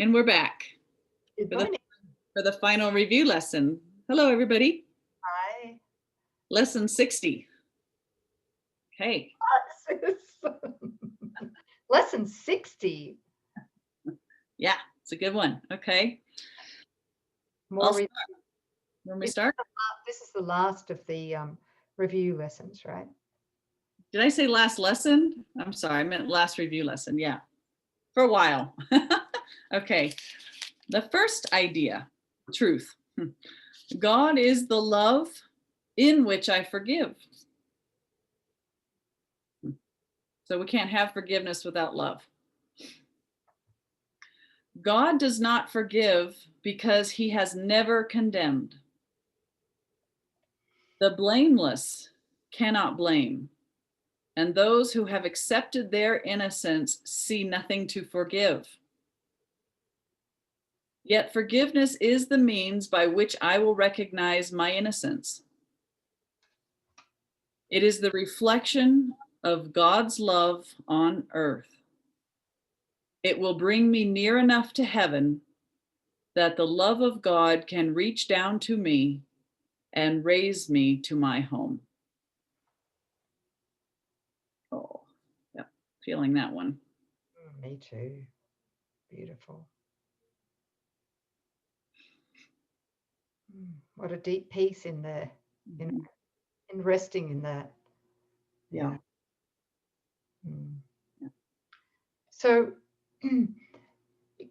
And we're back Good for morning. the final review lesson. Hello, everybody. Hi. Lesson 60. Okay. Lesson 60. Yeah, it's a good one. Okay. More Start. When we this, start? this is the last of the review lessons, right? Did I say last lesson? I'm sorry, I meant last review lesson. Yeah, for a while. Okay. The first idea, truth. God is the love in which I forgive. So we can't have forgiveness without love. God does not forgive because he has never condemned. The blameless cannot blame, and those who have accepted their innocence see nothing to forgive. Yet forgiveness is the means by which I will recognize my innocence. It is the reflection of God's love on earth. It will bring me near enough to heaven that the love of God can reach down to me and raise me to my home. Oh, yeah, feeling that one. Me too. Beautiful. What a deep peace in there, in resting in that. Yeah. Yeah. So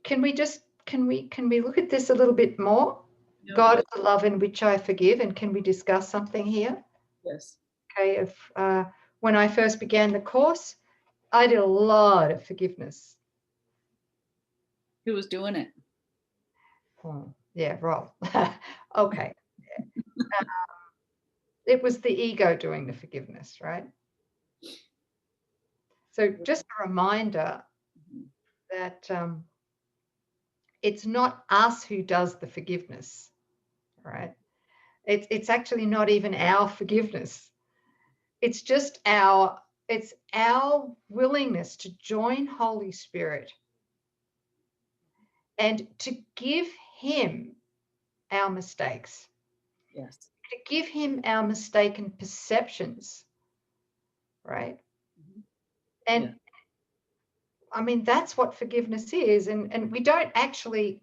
can we look at this a little bit more? Yeah. God is the love in which I forgive, and can we discuss something here? Yes. Okay, when I first began the course, I did a lot of forgiveness. Who was doing it? Yeah, Rob. Okay. It was the ego doing the forgiveness, right? So just a reminder that it's not us who does the forgiveness, right? It's actually not even our forgiveness. It's just our willingness to join Holy Spirit and to give him our mistakes. Yes. To give him our mistaken perceptions, right? And Yeah. I mean, that's what forgiveness is. And we don't actually,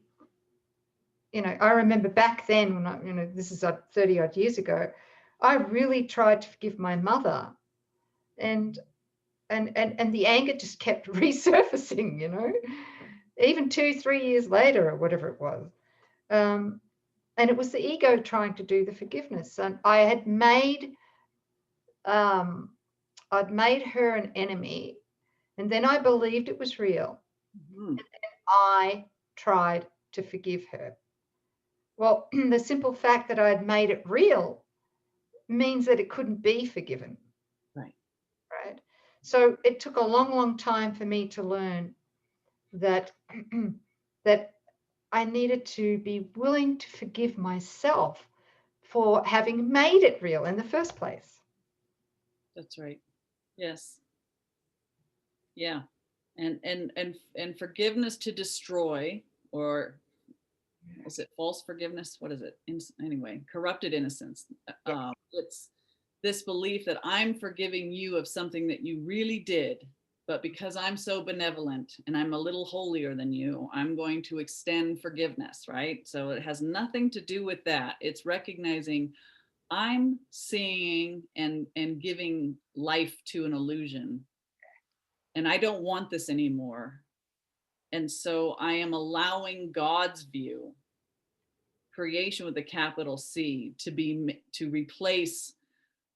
I remember back then when this is 30 odd years ago, I really tried to forgive my mother, and the anger just kept resurfacing, even 2-3 years later or whatever it was. And it was the ego trying to do the forgiveness. And I'd made her an enemy, and then I believed it was real. And then I tried to forgive her. Well, the simple fact that I had made it real means that it couldn't be forgiven. Right. Right. So it took a long, long time for me to learn that that I needed to be willing to forgive myself for having made it real in the first place. That's right. Yes. Yeah. And forgiveness to destroy, or is it false forgiveness? What is it? Anyway, corrupted innocence. It's this belief that I'm forgiving you of something that you really did, but because I'm so benevolent and I'm a little holier than you, I'm going to extend forgiveness, right? So it has nothing to do with that. It's recognizing I'm seeing and giving life to an illusion, and I don't want this anymore. And so I am allowing God's view, creation with a capital C, to replace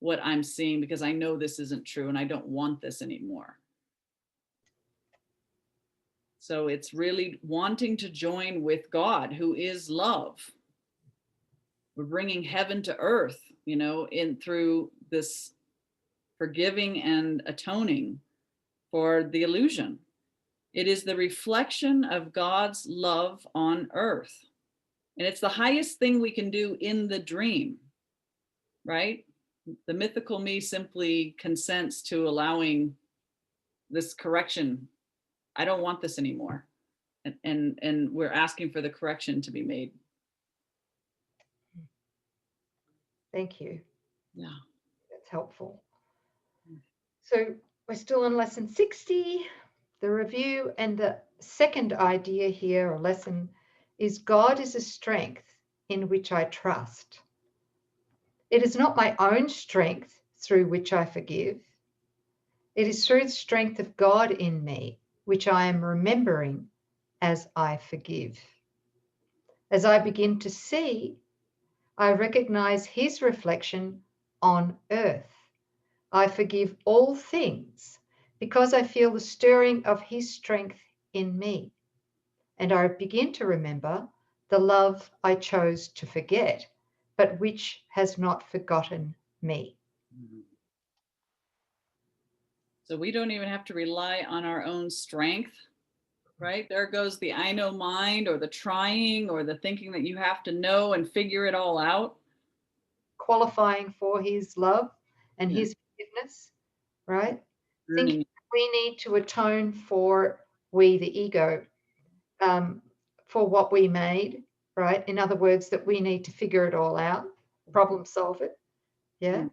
what I'm seeing, because I know this isn't true and I don't want this anymore. So it's really wanting to join with God, who is love. We're bringing heaven to earth, in through this forgiving and atoning for the illusion. It is the reflection of God's love on earth. And it's the highest thing we can do in the dream, right? The mythical me simply consents to allowing this correction. I don't want this anymore. and we're asking for the correction to be made. Thank you. Yeah. That's helpful. So we're still on lesson 60, the review, and the second idea here or lesson is God is a strength in which I trust. It is not my own strength through which I forgive. It is through the strength of God in me, which I am remembering as I forgive. As I begin to see, I recognize his reflection on earth. I forgive all things because I feel the stirring of his strength in me. And I begin to remember the love I chose to forget, but which has not forgotten me. So we don't even have to rely on our own strength, right? There goes the I know mind, or the trying, or the thinking that you have to know and figure it all out. Qualifying for his love and his forgiveness, right? Thinking we need to atone for, we, the ego, for what we made, right? In other words, that we need to figure it all out, problem solve it. Yeah.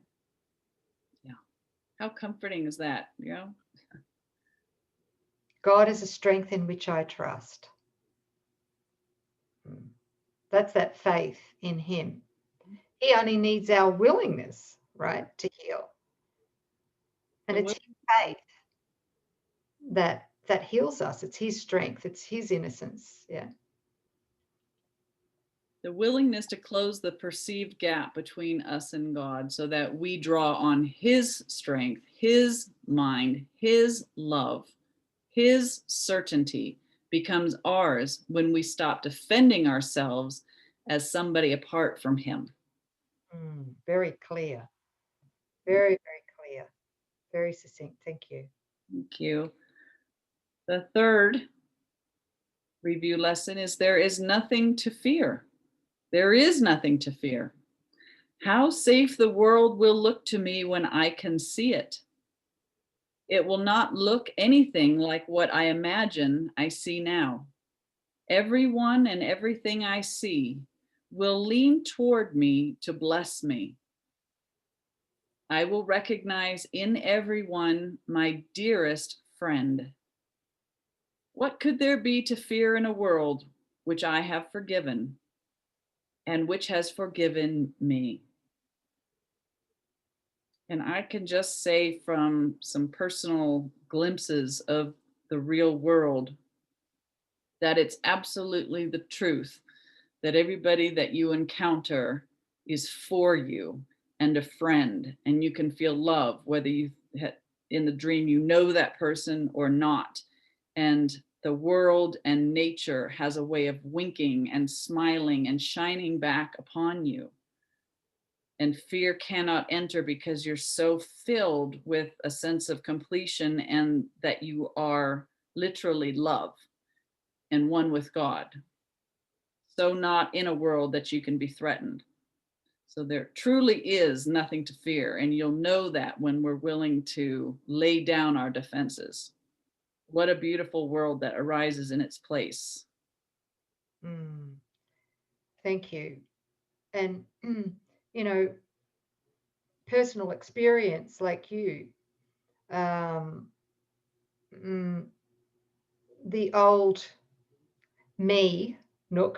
Yeah. How comforting is that? You know? God is a strength in which I trust. That's that faith in him. He only needs our willingness, right, to heal. And it's his faith that heals us. It's his strength. It's his innocence. Yeah. The willingness to close the perceived gap between us and God so that we draw on his strength, his mind, his love, his certainty becomes ours when we stop defending ourselves as somebody apart from him. Very clear. Very, very clear. Very succinct. Thank you. Thank you. The third review lesson is there is nothing to fear. There is nothing to fear. How safe the world will look to me when I can see it. It will not look anything like what I imagine I see now. Everyone and everything I see will lean toward me to bless me. I will recognize in everyone my dearest friend. What could there be to fear in a world which I have forgiven and which has forgiven me? And I can just say from some personal glimpses of the real world that it's absolutely the truth that everybody that you encounter is for you and a friend, and you can feel love, whether you in the dream you know that person or not. And the world and nature has a way of winking and smiling and shining back upon you. And fear cannot enter because you're so filled with a sense of completion and that you are literally love and one with God. So not in a world that you can be threatened. So there truly is nothing to fear. And you'll know that when we're willing to lay down our defenses. What a beautiful world that arises in its place. Thank you. And, personal experience like you, the old me, Nouk,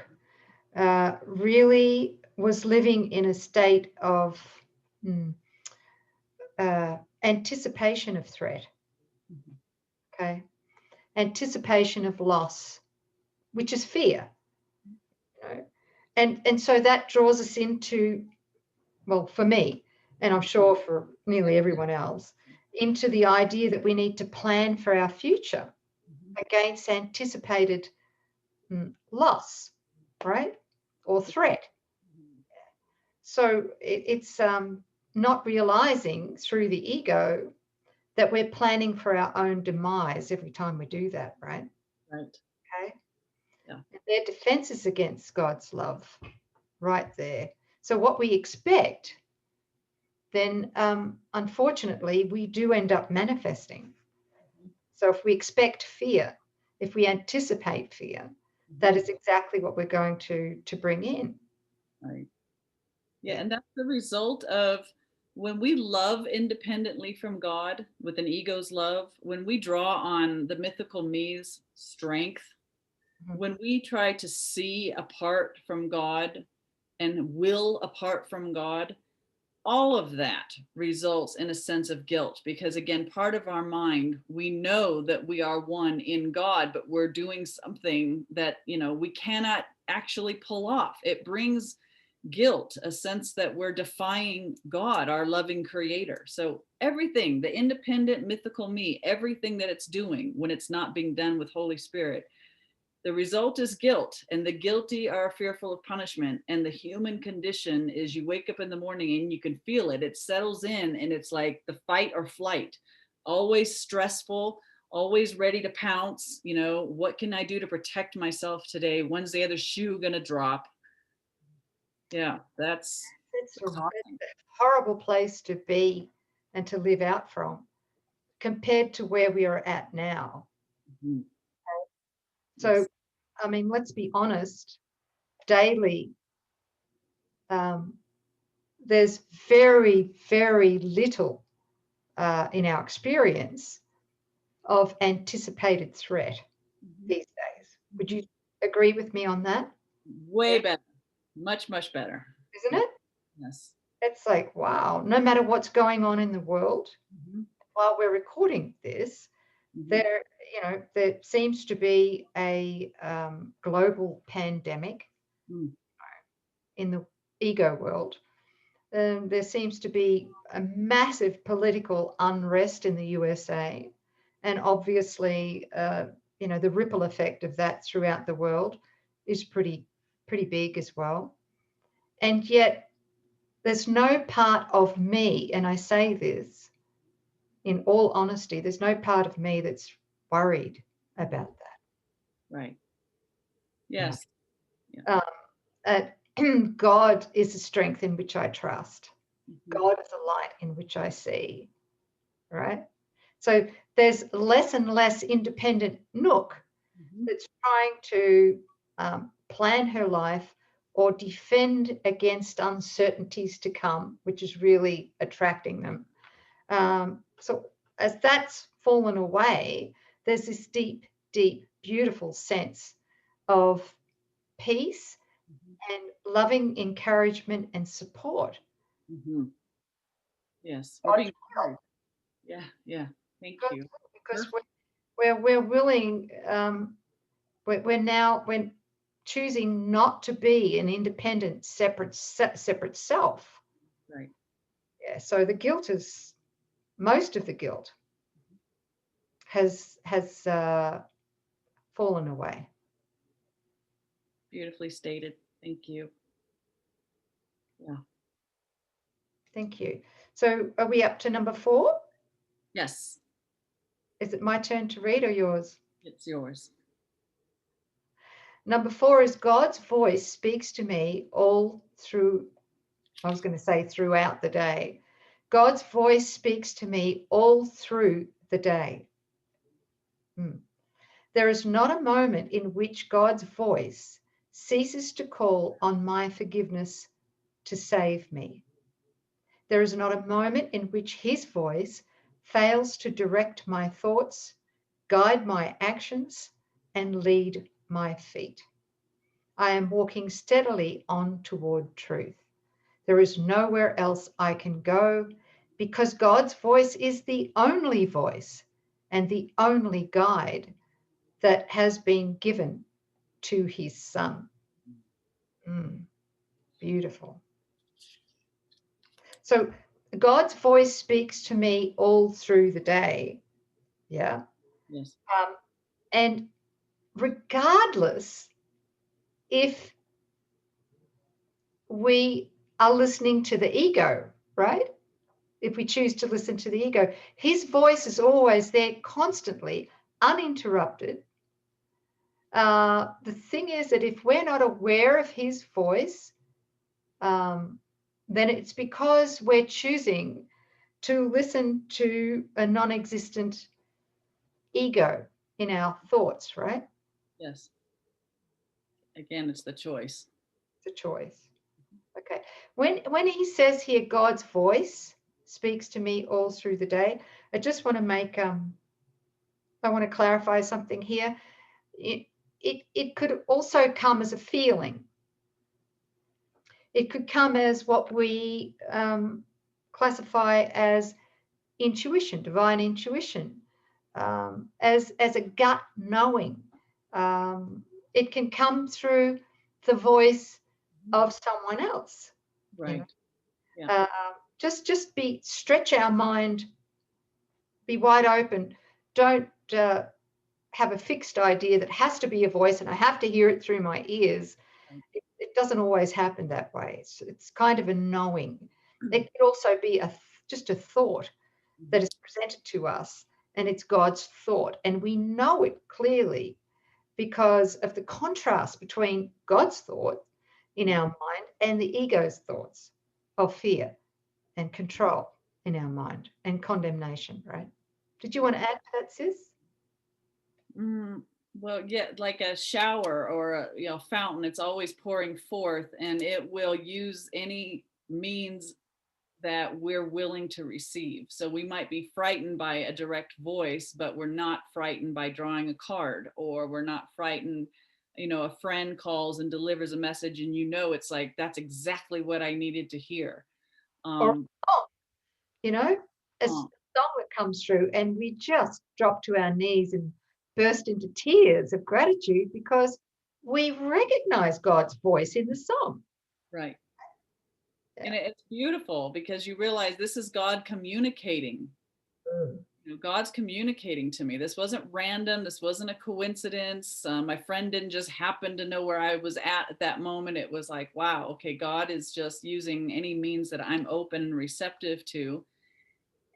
really was living in a state of anticipation of threat. Okay. Anticipation of loss, which is fear. And so that draws us into, well, for me, and I'm sure for nearly everyone else, into the idea that we need to plan for our future against anticipated loss, right? Or threat. So it's not realizing through the ego that we're planning for our own demise every time we do that, right? Right. Okay. Yeah. And their defenses against God's love, right there. So what we expect, then unfortunately we do end up manifesting. So if we expect fear, if we anticipate fear, that is exactly what we're going to bring in. Right. Yeah, and that's the result of when we love independently from God with an ego's love, when we draw on the mythical me's strength, when we try to see apart from God and will apart from God, all of that results in a sense of guilt because, again, part of our mind, we know that we are one in God, but we're doing something that, we cannot actually pull off. It brings guilt, a sense that we're defying God, our loving creator. So everything, the independent mythical me, everything that it's doing when it's not being done with Holy Spirit, the result is guilt, and the guilty are fearful of punishment. And the human condition is you wake up in the morning and you can feel it. It settles in and it's like the fight or flight, always stressful, always ready to pounce. What can I do to protect myself today? When's the other shoe going to drop? Yeah, that's a horrible place to be and to live out from compared to where we are at now. Mm-hmm. So, yes. I mean, let's be honest, daily, there's very, very little in our experience of anticipated threat these days. Would you agree with me on that? Way better. Much, much better. Isn't it? Yes. It's like, wow, no matter what's going on in the world, while we're recording this, there seems to be a global pandemic in the ego world. There seems to be a massive political unrest in the USA, and obviously, the ripple effect of that throughout the world is pretty big as well. And yet, there's no part of me, and I say this in all honesty, there's no part of me that's worried about that. Right. Yes. Yeah. God is the strength in which I trust. God is the light in which I see. Right? So there's less and less independent Nouk that's trying to plan her life or defend against uncertainties to come, which is really attracting them. So as that's fallen away, there's this deep, deep, beautiful sense of peace and loving encouragement and support. Yes. We're being heard. Yeah. Thank you. Because we're willing, we're choosing not to be an independent, separate self. Right. Yeah. So the guilt is, most of the guilt has fallen away. Beautifully stated. Thank you. Yeah. Thank you. So are we up to number 4? Yes. Is it my turn to read or yours? It's yours. Number 4 is God's voice speaks to me all through, I was going to say throughout the day. God's voice speaks to me all through the day. There is not a moment in which God's voice ceases to call on my forgiveness to save me. There is not a moment in which his voice fails to direct my thoughts, guide my actions, and lead my feet. I am walking steadily on toward truth. There is nowhere else I can go because God's voice is the only voice and the only guide that has been given to his Son. Beautiful. So God's voice speaks to me all through the day. Yeah. Yes. And regardless if we are listening to the ego, right? If we choose to listen to the ego, his voice is always there, constantly, uninterrupted. The thing is that if we're not aware of his voice, then it's because we're choosing to listen to a non-existent ego in our thoughts, right? Yes. Again, it's the choice. It's a choice. Okay. When he says here, God's voice speaks to me all through the day, I just want to make I want to clarify something here. It could also come as a feeling. It could come as what we classify as intuition, divine intuition, as a gut knowing. It can come through the voice of someone else. Right. You know? Yeah. Just stretch our mind, be wide open. Don't have a fixed idea that has to be a voice and I have to hear it through my ears. Right. It doesn't always happen that way. It's kind of a knowing. It could also be just a thought that is presented to us, and it's God's thought, and we know it clearly because of the contrast between God's thought in our mind and the ego's thoughts of fear and control in our mind and condemnation, right? Did you want to add to that, sis? Well, yeah, like a shower or a fountain, it's always pouring forth, and it will use any means that we're willing to receive. So we might be frightened by a direct voice, but we're not frightened by drawing a card, or we're not frightened, a friend calls and delivers a message and it's like, that's exactly what I needed to hear. Or a Oh, song that comes through and we just drop to our knees and burst into tears of gratitude because we recognize God's voice in the song. right. Yeah. And it's beautiful because you realize this is God communicating. God's communicating to me. This wasn't random. This wasn't a coincidence. My friend didn't just happen to know where I was at that moment. It was like, wow, okay, God is just using any means that I'm open and receptive to.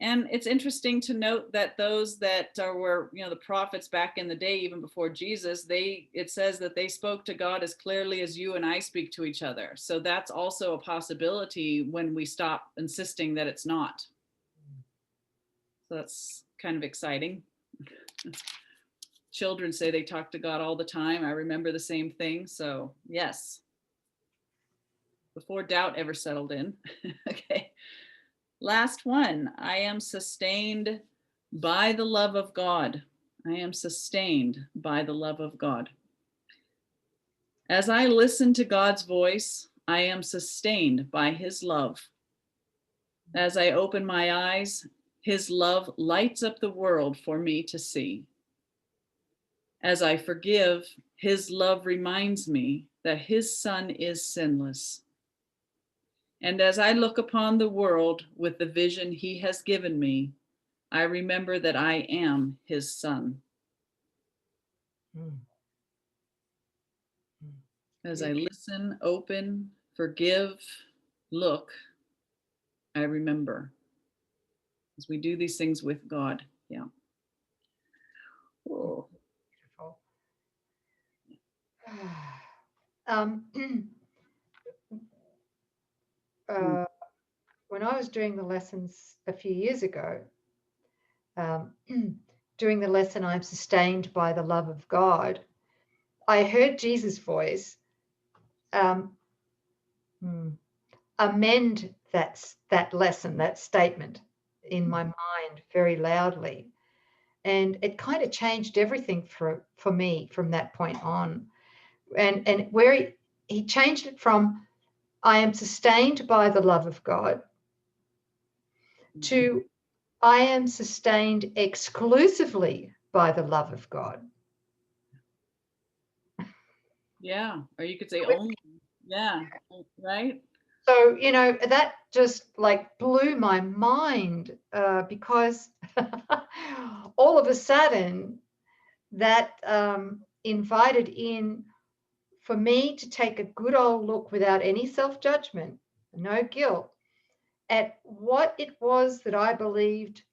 And it's interesting to note that those that were, the prophets back in the day, even before Jesus, it says that they spoke to God as clearly as you and I speak to each other. So that's also a possibility when we stop insisting that it's not. So that's kind of exciting. Children say they talk to God all the time. I remember the same thing. So yes, before doubt ever settled in. Okay. Last one. I am sustained by the love of God. I am sustained by the love of God. As I listen to God's voice, I am sustained by his love. As I open my eyes, his love lights up the world for me to see. As I forgive, his love reminds me that his son is sinless. And as I look upon the world with the vision he has given me, I remember that I am his son. As I listen, open, forgive, look, I remember. As we do these things with God. Yeah. Oh. When I was doing the lessons a few years ago, doing the lesson, I'm sustained by the love of God, I heard Jesus' voice amend that lesson, that statement in my mind very loudly. And it kind of changed everything for me from that point on. And where he changed it from, I am sustained by the love of God, to I am sustained exclusively by the love of God. Yeah. Or you could say only. Yeah. Right. So, that just like blew my mind because all of a sudden that invited in for me to take a good old look without any self-judgment, no guilt, at what it was that I believed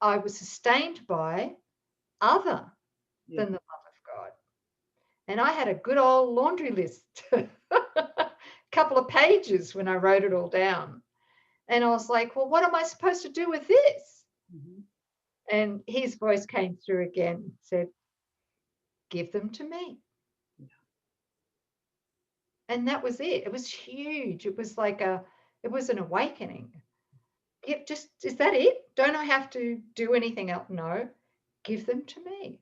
I was sustained by other than the love of God. And I had a good old laundry list, a couple of pages when I wrote it all down. And I was like, well, what am I supposed to do with this? And his voice came through again, said, give them to me. Yeah. And that was it. It was huge. It was like it was an awakening. Is that it? Don't I have to do anything else? No, give them to me.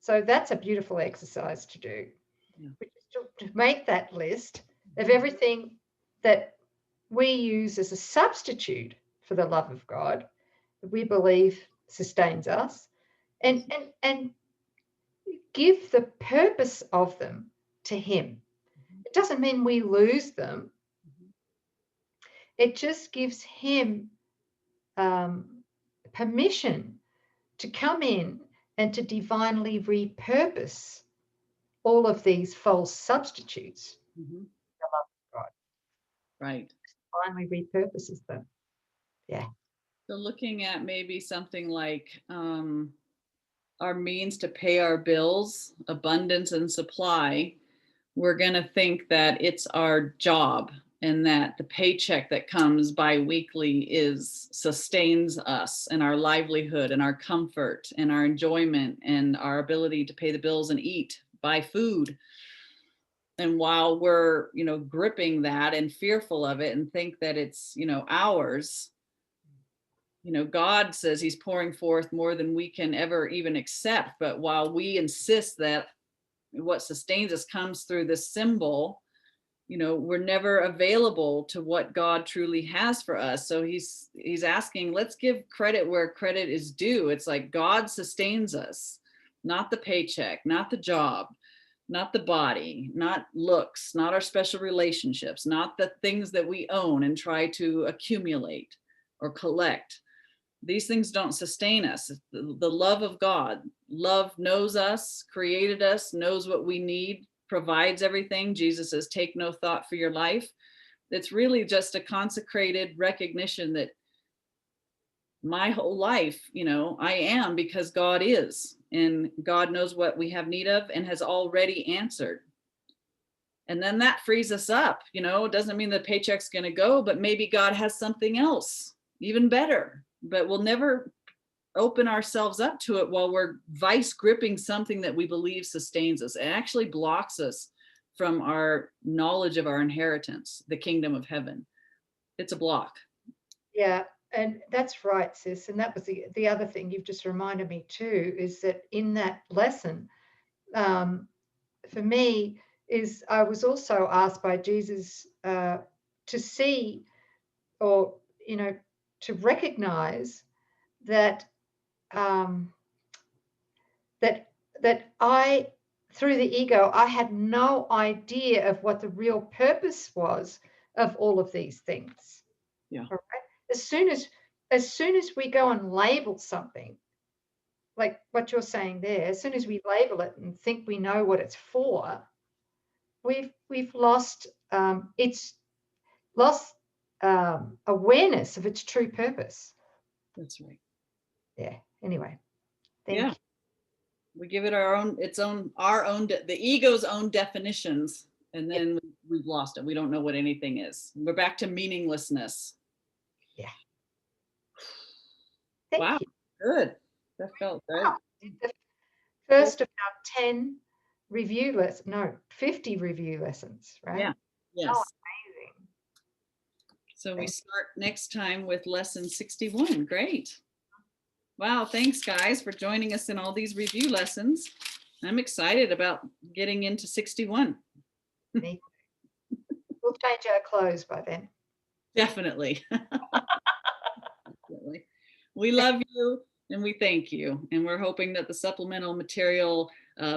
So that's a beautiful exercise to do, Yeah. which is to make that list of everything that we use as a substitute for the love of God that we believe sustains us, and give the purpose of them to Him. It doesn't mean we lose them. It just gives Him permission to come in and to divinely repurpose all of these false substitutes. Mm-hmm. The love of God. Right. Divinely repurposes them. Yeah. So looking at maybe something like our means to pay our bills, abundance and supply, we're going to think that it's our job and that the paycheck that comes bi-weekly sustains us and our livelihood and our comfort and our enjoyment and our ability to pay the bills and eat, buy food. And while we're, gripping that and fearful of it and think that it's, ours, God says He's pouring forth more than we can ever even accept. But while we insist that what sustains us comes through this symbol, we're never available to what God truly has for us. So he's asking, let's give credit where credit is due. It's like God sustains us, not the paycheck, not the job, not the body, not looks, not our special relationships, not the things that we own and try to accumulate or collect. These things don't sustain us. The love of God, love knows us, created us, knows what we need, provides everything. Jesus says, take no thought for your life. It's really just a consecrated recognition that my whole life, I am because God is, and God knows what we have need of and has already answered. And then that frees us up. It doesn't mean the paycheck's going to go, but maybe God has something else even better. But we'll never open ourselves up to it while we're vice gripping something that we believe sustains us. It actually blocks us from our knowledge of our inheritance, the kingdom of heaven. It's a block. Yeah, and that's right, sis. And that was the other thing you've just reminded me too, is that in that lesson, for me, is I was also asked by Jesus to see, or to recognize that that I, through the ego, I had no idea of what the real purpose was of all of these things. Yeah. All right? As soon as we go and label something, like what you're saying there, as soon as we label it and think we know what it's for, we've lost awareness of its true purpose. That's right. Yeah. Anyway, thank you. We give it our own, the ego's own definitions, and then we've lost it. We don't know what anything is. We're back to meaninglessness. Yeah. Wow. Thank you. Good. That felt good. Wow. The first of our 10 review lessons, no, 50 review lessons, right? Yeah. Yes. Oh, amazing. So we start next time with lesson 61. Great. Wow. Thanks, guys, for joining us in all these review lessons. I'm excited about getting into 61. Me. We'll change our clothes by then. Definitely. Definitely. We love you and we thank you. And we're hoping that the supplemental material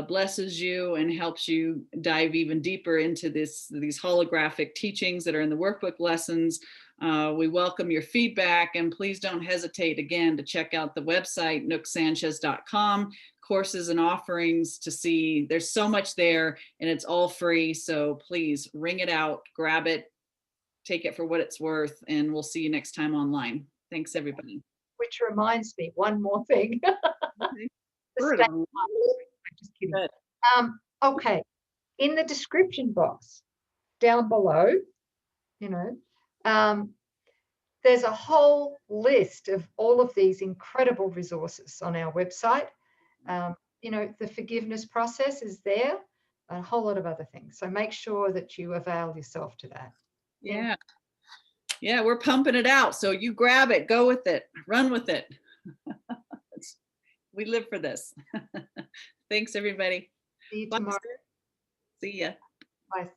blesses you and helps you dive even deeper into these holographic teachings that are in the workbook lessons. We welcome your feedback, and please don't hesitate again to check out the website, nouksanchez.com, courses and offerings to see. There's so much there and it's all free. So please ring it out, grab it, take it for what it's worth, and we'll see you next time online. Thanks, everybody. Which reminds me, one more thing. Okay. I'm just kidding. Okay. In the description box down below, there's a whole list of all of these incredible resources on our website. you know, the forgiveness process is there, a whole lot of other things. So make sure that you avail yourself to that. Yeah. Yeah, we're pumping it out. So you grab it, go with it, run with it. We live for this. Thanks, everybody. See you Bye. tomorrow. See ya. Bye.